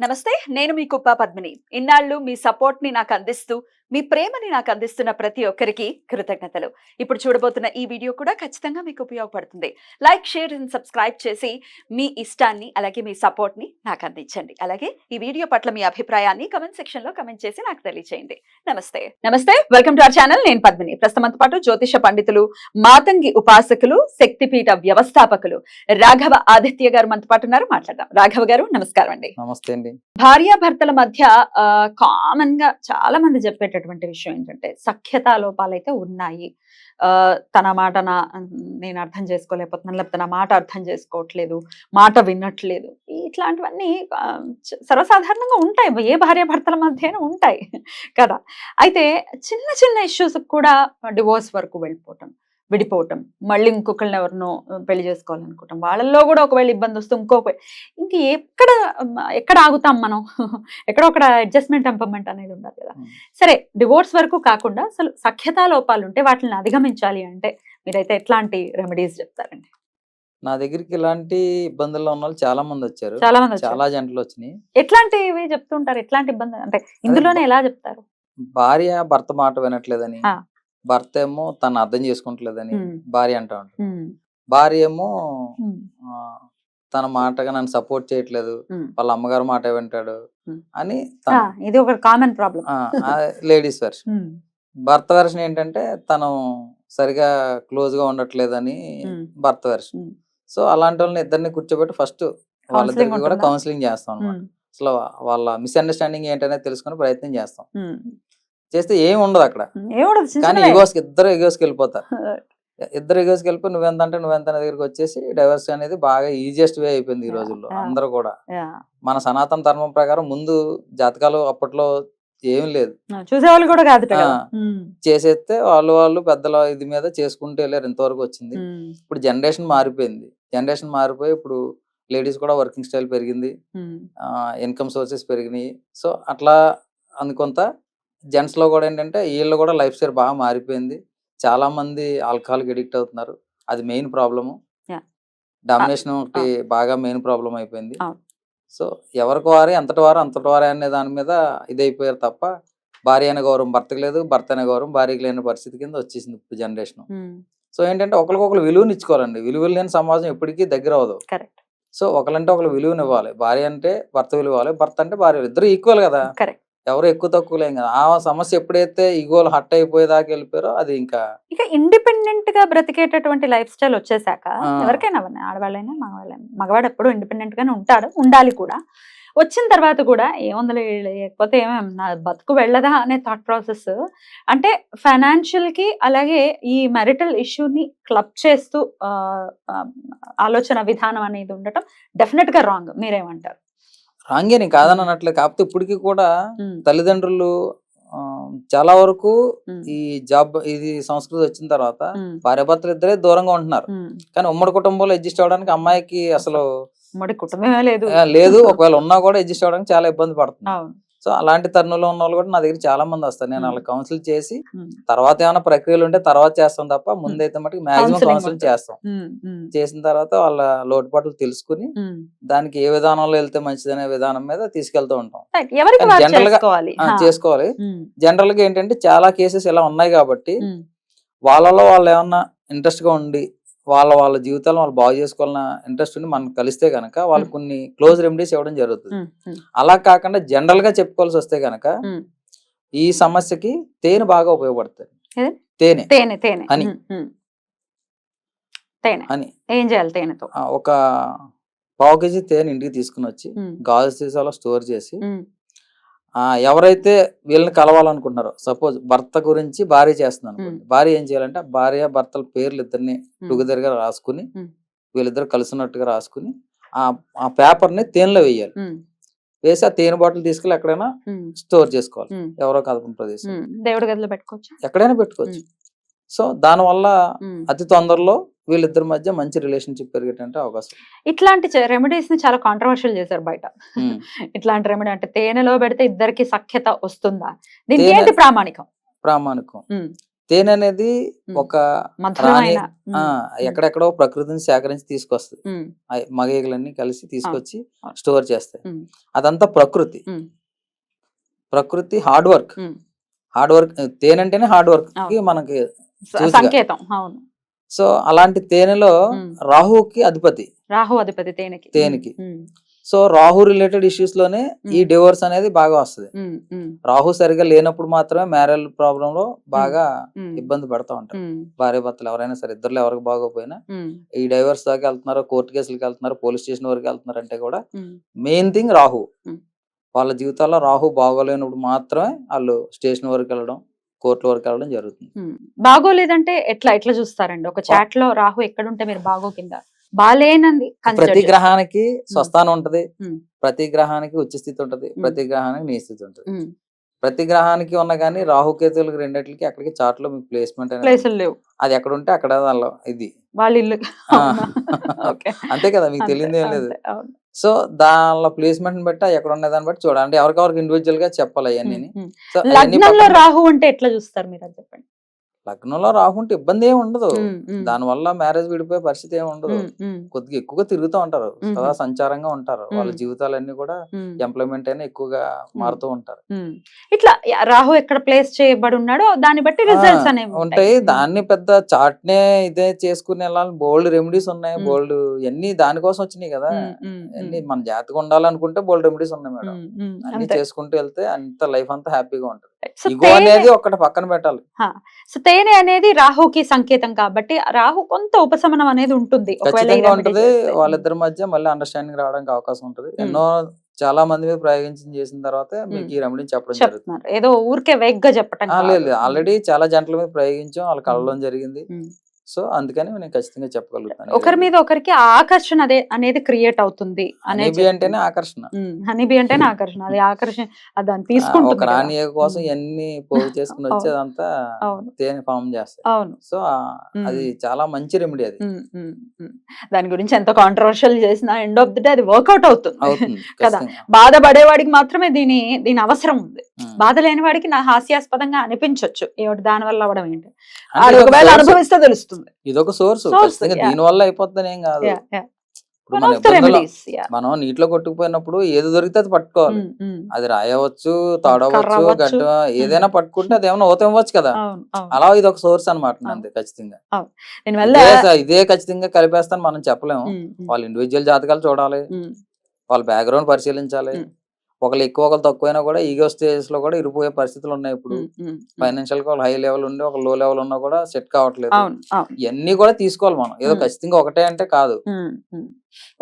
నమస్తే, నేను మీ కుప్ప పద్మిని. ఇన్నాళ్ళు మీ సపోర్ట్ ని నాకు అందిస్తూ, మీ ప్రేమని నాకు అందిస్తున్న ప్రతి ఒక్కరికి కృతజ్ఞతలు. ఇప్పుడు చూడబోతున్న ఈ వీడియో కూడా ఖచ్చితంగా మీకు ఉపయోగపడుతుంది. లైక్, షేర్ అండ్ సబ్స్క్రైబ్ చేసి మీ ఇష్టాన్ని అలాగే మీ సపోర్ట్ ని నాకు అందించండి. అలాగే ఈ వీడియో పట్ల మీ అభిప్రాయాన్ని కమెంట్ సెక్షన్ లో కమెంట్ చేసి నాకు తెలియజేయండి. నమస్తే, వెల్కమ్ టు అవర్ ఛానల్. నేను పద్మిని. ప్రస్తుతంతో పాటు జ్యోతిష పండితులు, మాతంగి ఉపాసకులు, శక్తిపీఠ వ్యవస్థాపకులు రాఘవ ఆదిత్య గారు మనతో పాటు ఉన్నారు. మాట్లాడదాం. రాఘవ గారు, నమస్కారం అండి. నమస్తే అండి. భార్యాభర్తల మధ్య కామన్ గా చాలా మంది చెప్పేటటువంటి విషయం ఏంటంటే సఖ్యతా లోపాలైతే ఉన్నాయి. తన మాట నేను అర్థం చేసుకోలేకపోతున్నాను, లేకపోతే నా మాట అర్థం చేసుకోవట్లేదు, మాట వినట్లేదు, ఇట్లాంటివన్నీ సర్వసాధారణంగా ఉంటాయి. ఏ భార్యాభర్తల మధ్య ఉంటాయి కదా. అయితే చిన్న చిన్న ఇష్యూస్ కూడా డివోర్స్ వరకు విడిపోవటం, మళ్ళీ ఇంకొకళ్ళని ఎవరినో పెళ్లి చేసుకోవాలనుకోవటం, వాళ్ళల్లో కూడా ఒకవేళ ఇబ్బంది వస్తే ఇంక ఎక్కడ ఆగుతాం మనం? ఎక్కడో ఒక అడ్జస్ట్మెంట్ టెంపర్మెంట్ అనేది ఉండదు కదా. సరే, డివోర్స్ వరకు కాకుండా అసలు సఖ్యతా లోపాలు ఉంటే వాటిని అధిగమించాలి అంటే మీరైతే ఎట్లాంటి రెమెడీస్ చెప్తారండి? నా దగ్గరికి ఇలాంటి ఇబ్బందుల్లో ఉన్న వాళ్ళు చాలా మంది వచ్చారు. చాలా జంటలు వచ్చినాయి. ఎట్లాంటివి చెప్తుంటారు? ఎట్లాంటి ఇబ్బంది అంటే ఇందులోనే ఎలా చెప్తారు? భార్య భర్త మాట వినట్లేదని, భర్త ఏమో తను అర్థం చేసుకుంటలేదని భార్య అంటా ఉంటారు. భార్య ఏమో తన మాటగా నన్ను సపోర్ట్ చేయట్లేదు, వాళ్ళ అమ్మగారు మాట వింటాడు అని ఇది ఒక కామన్ ప్రాబ్లం. Ladies version. భర్త వెర్షన్ ఏంటంటే తను సరిగా క్లోజ్ గా ఉండట్లేదని భర్త వెర్షన్. సో అలాంటి వాళ్ళని ఇద్దరిని కూర్చోబెట్టి ఫస్ట్ వాళ్ళిద్దరికి కూడా కౌన్సిలింగ్ చేస్తాం అనమాట. అసలు వాళ్ళ మిస్అండర్స్టాండింగ్ ఏంటనేది తెలుసుకునే ప్రయత్నం చేస్తాం. చేస్తే ఏమి ఉండదు అక్కడ, కానీ ఇద్దరు ఎగోస్కి వెళ్ళిపోతారు. వెళ్ళిపోయి నువ్వెంత దగ్గరికి వచ్చేసి డైవర్స్ అనేది బాగా ఈజియెస్ట్ వే అయిపోయింది ఈ రోజుల్లో. అందరూ కూడా మన సనాతన ధర్మం ప్రకారం ముందు జాతకాలు అప్పట్లో ఏం లేదు, చూసేవాళ్ళు కూడా కాదు, చేసేస్తే వాళ్ళు పెద్దల ఇది మీద చేసుకుంటూ వెళ్ళారు. ఇంతవరకు వచ్చింది. ఇప్పుడు జనరేషన్ మారిపోయి ఇప్పుడు లేడీస్ కూడా వర్కింగ్ స్టైల్ పెరిగింది, ఇన్కమ్ సోర్సెస్ పెరిగినాయి. సో అట్లా అందుకొంత జెంట్స్ లో కూడా ఏంటంటే వీళ్ళు కూడా లైఫ్ స్టైల్ బాగా మారిపోయింది. చాలా మంది ఆల్కహాల్కి ఎడిక్ట్ అవుతున్నారు. అది మెయిన్ ప్రాబ్లము. డామినేషన్ ఒకటి బాగా మెయిన్ ప్రాబ్లం అయిపోయింది. సో ఎవరికి వారే అంతటి వారే అనే దాని మీద ఇదైపోయారు తప్ప భార్య అనే గౌరవం భర్తకు లేదు, భర్త అనే గౌరవం భార్యకి లేని పరిస్థితి కింద వచ్చేసింది ఇప్పుడు జనరేషన్. సో ఏంటంటే ఒకరికొకరు విలువని ఇచ్చుకోవాలండి. విలువలు లేని సమాజం ఎప్పటికీ దగ్గర అవదు. సో ఒకరంటే ఒకరు విలువని ఇవ్వాలి. భార్య అంటే భర్త విలువ ఇవ్వాలి, భర్త అంటే భార్య, ఇద్దరు ఈక్వల్ కదా, ఎవరు ఎక్కువ తక్కువ లేం కదా. ఆ సమస్య ఎప్పుడైతే ఈగోలు హట్ అయిపోయేదాకా వెళ్ళిపోయారో అది ఇంకా ఇండిపెండెంట్ గా బ్రతికేటటువంటి లైఫ్ స్టైల్ వచ్చేసాక ఎవరికైనా ఆడవాళ్ళైనా మగవాడు ఎప్పుడు ఇండిపెండెంట్ గానే ఉండాలి కూడా. వచ్చిన తర్వాత కూడా ఏముందలే లేకపోతే నా బతుకు వెళ్ళదా అనే థాట్ ప్రాసెస్, అంటే ఫైనాన్షియల్ కి అలాగే ఈ మ్యారిటల్ ఇష్యూని క్లబ్ చేస్తూ ఆలోచన విధానం అనేది ఉండటం డెఫినెట్ గా రాంగ్. మీరేమంటారు? రాంగే, నేను కాదని అనట్లేదు. కాకపోతే ఇప్పటికీ కూడా తల్లిదండ్రులు చాలా వరకు ఈ జాబ్ ఇది సంస్కృతి వచ్చిన తర్వాత భార్యాభర్తలు ఇద్దరే దూరంగా ఉంటున్నారు. కానీ ఉమ్మడి కుటుంబంలో అడ్జస్ట్ అవడానికి అమ్మాయికి అసలు కుటుంబమే లేదు. ఒకవేళ ఉన్నా కూడా అడ్జస్ట్ అవడానికి చాలా ఇబ్బంది పడుతుంది. సో అలాంటి తరుణంలో ఉన్న వాళ్ళు కూడా నా దగ్గర చాలా మంది వస్తారు. నేను వాళ్ళకి కౌన్సిల్ చేసి తర్వాత ఏమైనా ప్రక్రియలు ఉంటే తర్వాత చేస్తాం తప్ప ముందైతే మటుకు మాక్సిమం కౌన్సిల్ చేస్తాం. చేసిన తర్వాత వాళ్ళ లోటుపాట్లు తెలుసుకుని దానికి ఏ విధానంలో వెళ్తే మంచిదనే విధానం మీద తీసుకెళ్తూ ఉంటాం. జనరల్ గా చేసుకోవాలి. జనరల్ గా ఏంటంటే చాలా కేసెస్ ఇలా ఉన్నాయి కాబట్టి వాళ్ళలో వాళ్ళు ఏమన్నా ఇంట్రెస్ట్ గా ఉండి వాళ్ళ జీవితాలను వాళ్ళు బాగు చేసుకోవాలన్న ఇంట్రెస్ట్ ఉండి మనం కలిస్తే గనక వాళ్ళు కొన్ని క్లోజ్ రెమెడీస్ ఇవ్వడం జరుగుతుంది. అలా కాకుండా జనరల్ గా చెప్పుకోవాల్సి వస్తే గనక ఈ సమస్యకి తేనె బాగా ఉపయోగపడుతుంది. హనీ ఏం చేయాలి? తేనెతో ఒక 1/2 kg తేనె ఇంటికి తీసుకుని వచ్చి గాజు సీసాలో స్టోర్ చేసి ఎవరైతే వీళ్ళని కలవాలనుకుంటున్నారో, సపోజ్ భర్త గురించి భార్య చేస్తుంది అనుకోండి, భార్య ఏం చేయాలంటే భార్య భర్తల పేర్లు ఇద్దరిని టుగెదర్ గా రాసుకుని వీళ్ళిద్దరు కలిసినట్టుగా రాసుకుని ఆ పేపర్ ని తేనెలో వేయాలి. వేసి ఆ తేనె బాటిల్ తీసుకెళ్ళి ఎక్కడైనా స్టోర్ చేసుకోవాలి. ఎవరో కదపని ప్రదేశం, దేవుడి గదిలో పెట్టుకోవచ్చు, ఎక్కడైనా పెట్టుకోవచ్చు. సో దాని వల్ల అతి తొందరలో వీళ్ళిద్దరి మధ్య మంచి రిలేషన్షిప్ పెరిగేటంటే అవకాశం. ఇట్లాంటి రెమెడీస్ ని చాలా కాంట్రవర్షియల్ చేశారు బయట. ఇట్లాంటి రెమెడీ అంటే తేనెలో పెడితే ఇద్దరికి సఖ్యత వస్తుందా? దీనికి ప్రామాణికం తేనె అనేది ఒక రాణి మధురమైన ఎక్కడెక్కడో ప్రకృతిని సేకరించి తీసుకొస్తుంది. మగీగలన్నీ కలిసి తీసుకొచ్చి స్టోర్ చేస్తాయి. అదంతా ప్రకృతి. ప్రకృతి హార్డ్ వర్క్. తేనె అంటేనే హార్డ్ వర్క్ కి మనకి సంకేతం. అవును. సో అలాంటి తేనెలో రాహుకి అధిపతి. రాహు అధిపతి తేనెకి. సో రాహు రిలేటెడ్ ఇష్యూస్ లోనే ఈ డివోర్స్ అనేది బాగా వస్తుంది. రాహు సరిగా లేనప్పుడు మాత్రమే మ్యారేజ్ ప్రాబ్లం లో బాగా ఇబ్బంది పడతా ఉంటారు భార్య భర్తలు ఎవరైనా సరే. ఇద్దరు ఎవరికి బాగోపోయినా ఈ డైవర్స్ దాకా వెళ్తున్నారు, కోర్టు కేసులకి వెళ్తున్నారు, పోలీస్ స్టేషన్ వరకు వెళ్తున్నారు అంటే కూడా మెయిన్ థింగ్ రాహు. వాళ్ళ జీవితాల్లో రాహు బాగోలేనప్పుడు మాత్రమే వాళ్ళు స్టేషన్ వరకు వెళ్ళడం, కోర్టుల వరకు వెళ్ళడం జరుగుతుంది. బాగోలేదంటే ఎట్లా చూస్తారండి? ఒక చాట్ లో రాహు ఎక్కడుంటే మీరు బాగో కింద బాలేనంది. ప్రతి గ్రహానికి స్వస్థానం ఉంటది, ప్రతి గ్రహానికి ఉచ్చ స్థితి ఉంటది, ప్రతి గ్రహానికి నీ స్థితి ఉంటది. ప్రతి గ్రహానికి ఉన్న కానీ రాహుకేతువులకి రెండిట్లకి అక్కడికి చార్ట్ లో మీకు ప్లేస్మెంట్ ప్లేసులు లేవు. అది ఎక్కడ ఉంటే అక్కడ ఇది వాళ్ళ ఇల్లు. అంతే కదా, మీకు తెలియదు ఏం లేదు. సో దానిలో ప్లేస్మెంట్ బట్టి ఎక్కడ ఉన్న దాన్ని బట్టి చూడాలి. అంటే ఎవరికెవరికి ఇండివిజువల్ గా చెప్పాలి అవన్నీ. లగ్నంలో రాహు అంటే ఎట్లా చూస్తారు మీరు, అది చెప్పండి. లగ్నంలో రాకుంటే ఇబ్బంది ఏమి ఉండదు. దాని వల్ల మ్యారేజ్ విడిపోయే పరిస్థితి ఏమి ఉండదు. కొద్దిగా ఎక్కువగా తిరుగుతూ ఉంటారు, సదా సంచారంగా ఉంటారు. వాళ్ళ జీవితాలన్నీ కూడా ఎంప్లాయ్మెంట్ అయినా ఎక్కువగా మారుతూ ఉంటారు. ఇట్లా రాహు ఎక్కడ ప్లేస్ చేయబడి ఉన్నాడో దాన్ని బట్టి రిజల్ట్స్ అనేవి ఉంటాయి. దాన్ని పెద్ద చార్ట్ నే ఇదే చేసుకుని వెళ్ళాలని బోల్డ్ రెమెడీస్ ఉన్నాయి. బోల్డ్ అన్ని దానికోసం వచ్చినాయి కదా. అన్ని మన జాతకం ఉండాలనుకుంటే బోల్డ్ రెమెడీస్ ఉన్నాయి మేడం. అన్ని చేసుకుంటూ వెళ్తే అంత లైఫ్ అంతా హ్యాపీగా ఉంటుంది. ఇగో అనేది ఒక్కటి పక్కన పెట్టాలి. సో తేనె అనేది రాహుకి సంకేతం కాబట్టి రాహు కొంత ఉపశమనం అనేది ఉంటుంది. ఖచ్చితంగా ఉంటది. వాళ్ళిద్దరి మధ్య మళ్ళీ అండర్స్టాండింగ్ రావడానికి అవకాశం ఉంటది. ఎన్నో చాలా మంది మీద ప్రయోగించి చేసిన తర్వాత మీకు ఈ రెమెడీ చెప్పడం జరుగుతుంది. ఏదో ఊరికే వేగ్గా చెప్పడం లేదు, ఆల్రెడీ చాలా జంటల మీద ప్రయోగించాం, వాళ్ళ కలవడం జరిగింది. సో అందుకని నేను ఖచ్చితంగా చెప్పగలుగుతాను. ఒకరి మీద ఒకరికి ఆకర్షణ అనేది క్రియేట్ అవుతుంది. హనీబీ అంటేనే ఆకర్షణ. హనీబీ అంటేనే ఆకర్షణ. అది ఆకర్షణ దాన్ని తీసుకుంటుంది. ఒక రాణి కోసం ఎన్ని పోగు చేసుకుని వచ్చి అదంతా తేనె ఫామ్ చేస్తాయి. అవును. సో అది చాలా మంచి రెమెడీ. అది దాని గురించి ఎంత కాంట్రవర్షియల్ చేసినా ఎండ్ ఆఫ్ ది డే అది వర్కౌట్ అవుతుంది కదా. బాధపడేవాడికి మాత్రమే దీని అవసరం ఉంది. బాధ లేని వాడికి నా హాస్యాస్పదంగా అనిపించవచ్చు. ఏమిటి దాని వల్ల అవడం ఏంటి, ఒకవేళ అనుభవిస్తే తెలుస్తుంది. ఇదొక సోర్స్. దీని వల్ల అయిపోతుంది ఏం కాదు. మనం నీటిలో కొట్టుకుపోయినప్పుడు ఏది దొరికితే అది పట్టుకోవాలి. అది రాయవచ్చు, తాడవచ్చు, గట్ట ఏదైనా పట్టుకుంటే అది ఏమైనా ఓతం ఇవ్వచ్చు కదా. అలా ఇది ఒక సోర్స్ అనమాట. అంతే ఖచ్చితంగా ఇదే ఖచ్చితంగా కలిపేస్తాను మనం చెప్పలేము. వాళ్ళ ఇండివిజువల్ జాతకాలు చూడాలి, వాళ్ళ బ్యాక్గ్రౌండ్ పరిశీలించాలి. ఒకళ్ళు ఎక్కువ ఒకళ్ళు తక్కువైనా కూడా ఈగో స్టేజ్ లో కూడా ఇరిపోయే పరిస్థితులు ఉన్నాయి. ఇప్పుడు ఫైనాన్షియల్ గా హై లెవెల్ ఉండి ఒక లో లెవెల్ ఉన్నా కూడా సెట్ కావట్లేదు. ఇవన్నీ కూడా తీసుకోవాలి మనం. ఏదో ఖచ్చితంగా ఒకటే అంటే కాదు.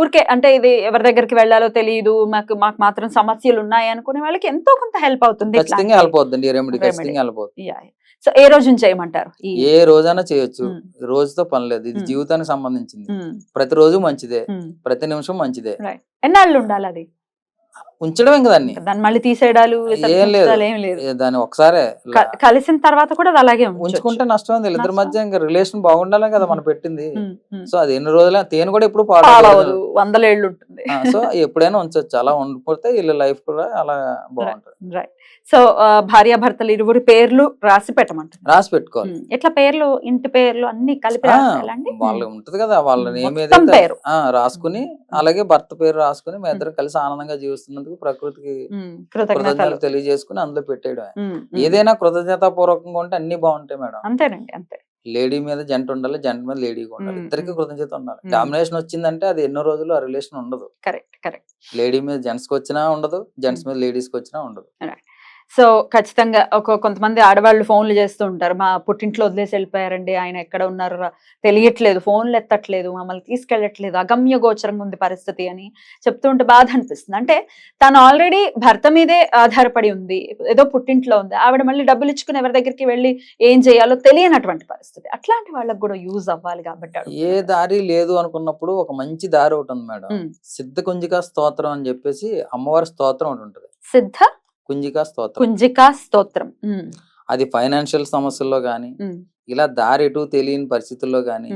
ఊరికే అంటే ఇది ఎవరి దగ్గరికి వెళ్ళాలో తెలియదు, మాకు మాత్రం సమస్యలు ఉన్నాయి అనుకునే వాళ్ళకి ఎంతో కొంత హెల్ప్ అవుతుంది. ఖచ్చితంగా హెల్ప్ అవుతుంది. ఈ రెమెడీ ఖచ్చితంగా హెల్ప్ అవుతుంది. సో ఏ రోజు చేయమంటారు? ఏ రోజైనా చేయొచ్చు, రోజుతో పని లేదు. ఇది జీవితానికి సంబంధించింది. ప్రతి రోజు మంచిదే, ప్రతి నిమిషం మంచిదే. ఎన్నాళ్ళు ఉండాలి అది? ఉంచడమే కదండి, దాన్ని మళ్ళీ తీసేయడాలు ఏం లేదు. దాన్ని ఒకసారి కలిసిన తర్వాత కూడా అలాగే ఉంచుకుంటే నష్టం లేదు. ఇద్దరి మధ్య ఇంకా రిలేషన్ బాగుండాలి కదా మనం పెట్టింది. సో అది ఎన్ని రోజుల తేనె కూడా ఎప్పుడు పాడవదు, 100 ఏళ్ళు ఉంటుంది. సో ఎప్పుడైనా ఉంచొచ్చు. అలా ఉండిపోతే వీళ్ళ లైఫ్ కూడా అలా బాగుంటుంది. సో భార్యాభర్తలు ఇరువురి పేర్లు రాసి పెట్టమంటారు. రాసి పెట్టుకోవాలి. ఎట్లా పేర్లు, ఇంటి పేర్లు అన్ని కలిపి రాయాలండి? వాళ్ళు ఉంటది కదా, వాళ్ళ నేమ్ ఏదైతే రాసుకుని, అలాగే భర్త పేరు రాసుకుని మీ ఇద్దరు కలిసి ఆనందంగా జీవిస్తున్నందుకు ప్రకృతికి కృతజ్ఞతలు తెలియజేసుకుని అందులో పెట్టేయడం. ఏదైనా కృతజ్ఞతాపూర్వకంగా ఉంటే అన్ని బాగుంటాయి మేడం. అంతేనండి, అంతే. లేడీ మీద జంట ఉండాలి, జంట మీద లేడీ ఉండాలి. ఇద్దరికి కృతజ్ఞత ఉండాలి. డామినేషన్ వచ్చిందంటే అది ఎన్నో రోజులు ఆ రిలేషన్ ఉండదు. కరెక్ట్. లేడీ మీద జెంట్స్ కి వచ్చినా ఉండదు, జెంట్స్ మీద లేడీస్ కి వచ్చినా ఉండదు. సో ఖచ్చితంగా కొంతమంది ఆడవాళ్ళు ఫోన్లు చేస్తూ ఉంటారు, మా పుట్టింట్లో వదిలేసి వెళ్ళిపోయారండి, ఆయన ఎక్కడ ఉన్నారు తెలియట్లేదు, ఫోన్లు ఎత్తట్లేదు, మమ్మల్ని తీసుకెళ్ళట్లేదు, అగమ్య గోచరంగా ఉంది పరిస్థితి అని చెప్తూ ఉంటే బాధ అనిపిస్తుంది. అంటే తను ఆల్రెడీ భర్త మీదే ఆధారపడి ఉంది, ఏదో పుట్టింట్లో ఉంది, ఆవిడ మళ్ళీ డబ్బులు ఇచ్చుకుని ఎవరి దగ్గరికి వెళ్ళి ఏం చేయాలో తెలియనటువంటి పరిస్థితి. అట్లాంటి వాళ్ళకి కూడా యూజ్ అవ్వాలి కాబట్టి ఏ దారి లేదు అనుకున్నప్పుడు ఒక మంచి దారి ఒకటి ఉంది మేడం. సిద్ధ కుంజికా స్తోత్రం అని చెప్పేసి అమ్మవారి స్తోత్రం ఒకటి ఉంటుంది. సిద్ధ కుంజికా స్తోత్రం. అది ఫైనాన్షియల్ సమస్యల్లో గాని, ఇలా దారి ఎటు తెలియని పరిస్థితుల్లో గాని,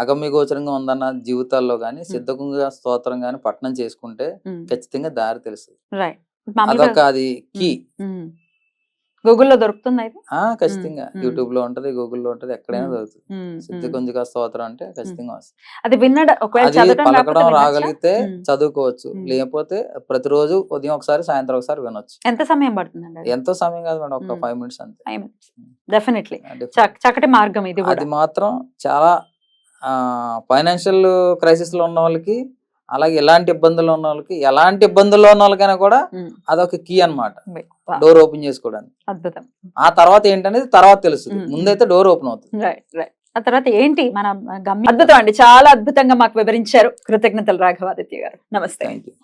అగమ్య గోచరంగా ఉందన్న జీవితాల్లో గాని సిద్ధ కుంజికా స్తోత్రం గాని పఠనం చేసుకుంటే ఖచ్చితంగా దారి తెలుస్తుంది. అదొక అది కీ. గూగుల్లో దొరుకుతుంది అయితే ఖచ్చితంగా మ్మ్. యూట్యూబ్ లో ఉంటది, గూగుల్లో ఉంటది, ఎక్కడైనా మ్మ్. దొరుకుతుంది. మ్మ్. సిద్ధి కొంజికా స్తోత్రం అంటే ఖచ్చితంగా వస్తుంది. అది ఒకవేళ అది చదవటం పలకడం రాకపోతే వినొచ్చా? రాగలిగితే మ్మ్. చదువుకోవచ్చు, మ్మ్. లేకపోతే ప్రతిరోజు ఉదయం ఒకసారి సాయంత్రం ఒకసారి వినొచ్చు. ఎంత సమయం పడుతుందండి అది? ఎంతో సమయం కాదు మేడం, ఒక మ్మ్. 5 minutes అంతే. 5 minutes. డెఫినెట్లీ అంటే చక్కటి మార్గం ఇది కూడా. అది మాత్రం చాలా ఫైనాన్షియల్ క్రైసిస్ లో ఉన్న వాళ్ళకి, అలాగే ఎలాంటి ఇబ్బందుల్లో ఉన్న వాళ్ళకి, ఎలాంటి ఇబ్బందుల్లో ఉన్న వాళ్ళకైనా కూడా మ్మ్. అదొక కీ అన్నమాట, Wow. డోర్ ఓపెన్ చేసుకోవడానికి. అద్భుతం. ఆ తర్వాత ఏంటనేది తర్వాత తెలుస్తుంది, మ్మ్. ముందైతే డోర్ ఓపెన్ అవుతుంది. రైట్. ఆ తర్వాత ఏంటి మన గమ్యం? అద్భుతం అండి, చాలా అద్భుతంగా మాకు వివరించారు. కృతజ్ఞతలు రాఘవాదిత్య గారు. నమస్తే. Thank you.